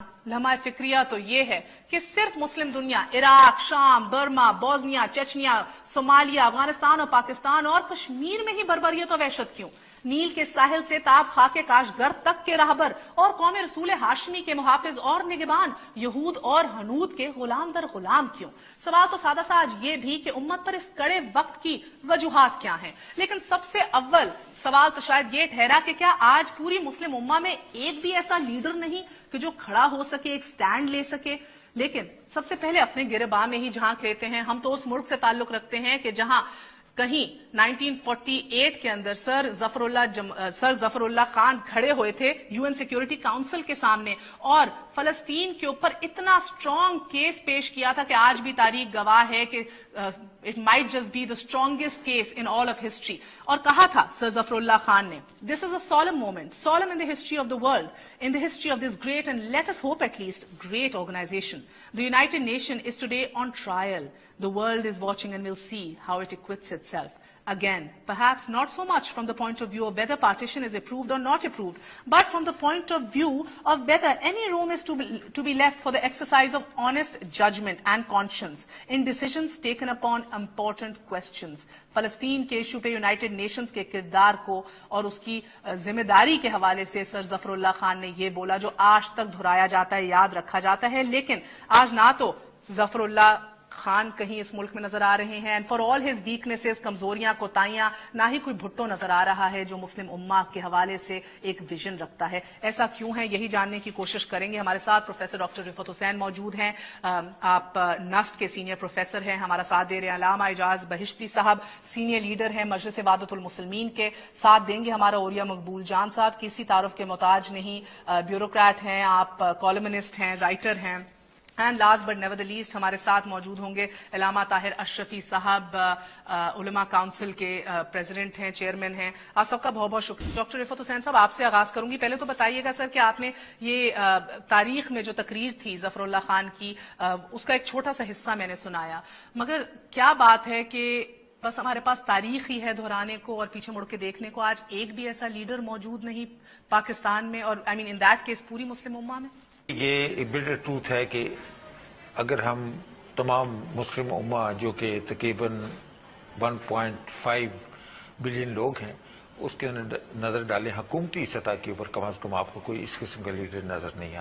लम्हा फिक्रिया तो ये है कि सिर्फ मुस्लिम दुनिया इराक, शाम, Burma, Bosnia, Chechnya, Somalia, Afghanistan और पाकिस्तान और कश्मीर में ही बर्बरियत और वहशत क्यों? नील के साहिल से ताब खाके काशगर तक के राहबर और कौम रसूल हाशमी के मुहाफिज और निगबान यहूद और हनूद के गुलाम दर गुलाम क्यों? सवाल तो सादा सा आज ये भी कि उम्मत पर इस कड़े वक्त की वजूहात क्या हैं? लेकिन सबसे अव्वल सवाल तो शायद ये ठहरा कि क्या आज पूरी मुस्लिम उम्मा में एक भी ऐसा लीडर नहीं कि जो खड़ा हो सके, एक स्टैंड ले सके? लेकिन सबसे पहले अपने गिरबां में ही झांक लेते हैं। हम तो उस मुल्क से ताल्लुक रखते हैं कि जहां कहीं 1948 के अंदर सर जफरुल्लाह खान खड़े हुए थे यूएन सिक्योरिटी काउंसिल के सामने और फलस्तीन के ऊपर इतना स्ट्रांग केस पेश किया था कि आज भी तारीख गवाह है कि it might just be the strongest case in all of history. और कहा था सर जफरुल्लाह खान ने, this is a solemn moment, solemn in the history of the world, in the history of this great and let us hope at least great organization. The United Nations is today on trial. The world is watching and will see how it acquits itself. Again, perhaps not so much from the point of view of whether partition is approved or not approved, but from the point of view of whether any room is to be left for the exercise of honest judgment and conscience in decisions taken upon important questions. फलस्तीन के issue पे United Nations के किरदार को और उसकी जिम्मेदारी के हवाले से सर जफरुल्लाह खान ने ये बोला जो आज तक दोहराया जाता है, याद रखा जाता है। लेकिन आज ना तो जफरुल्लाह खान कहीं इस मुल्क में नजर आ रहे हैं, and for all his weaknesses, कमजोरियां, कोताहियां, ना ही कोई भुट्टो नजर आ रहा है जो मुस्लिम उम्मा के हवाले से एक विजन रखता है। ऐसा क्यों है, यही जानने की कोशिश करेंगे। हमारे साथ प्रोफेसर डॉक्टर रिफत हुसैन मौजूद हैं। आप नस्ट के सीनियर प्रोफेसर हैं, हमारा साथ दे रहे हैं। अलामा एजाज बहिश्ती साहब सीनियर लीडर हैं मजलिस वादतुल मुस्लिमीन के, साथ देंगे हमारा ओरिया मकबूल जान साहब, किसी तारुफ के मोहताज नहीं, ब्यूरोक्रेट हैं, आप कॉलमनिस्ट हैं, राइटर हैं। And last but never the least हमारे साथ मौजूद होंगे अलामा ताहिर अशरफी साहब, उलमा काउंसिल के प्रेसिडेंट हैं, चेयरमैन हैं। आप सबका बहुत बहुत शुक्रिया। डॉक्टर रिफत हुसैन साहब, आपसे आगाज करूंगी। पहले तो बताइएगा सर कि आपने ये तारीख में जो तकरीर थी जफरुल्लाह खान की, उसका एक छोटा सा हिस्सा मैंने सुनाया, मगर क्या बात है कि बस हमारे पास तारीख ही है दोहराने को और पीछे मुड़ के देखने को। आज एक भी ऐसा लीडर मौजूद नहीं पाकिस्तान में और I mean in that case पूरी मुस्लिम उम्मा में। ये बिटर ट्रूथ है कि अगर हम तमाम मुस्लिम उम्मा जो कि तकरीबन 1.5 बिलियन लोग हैं उसके नजर डालें, हुकूमती सतह के ऊपर कम अज कम आपको कोई इस किस्म का लीडर नजर नहीं आता।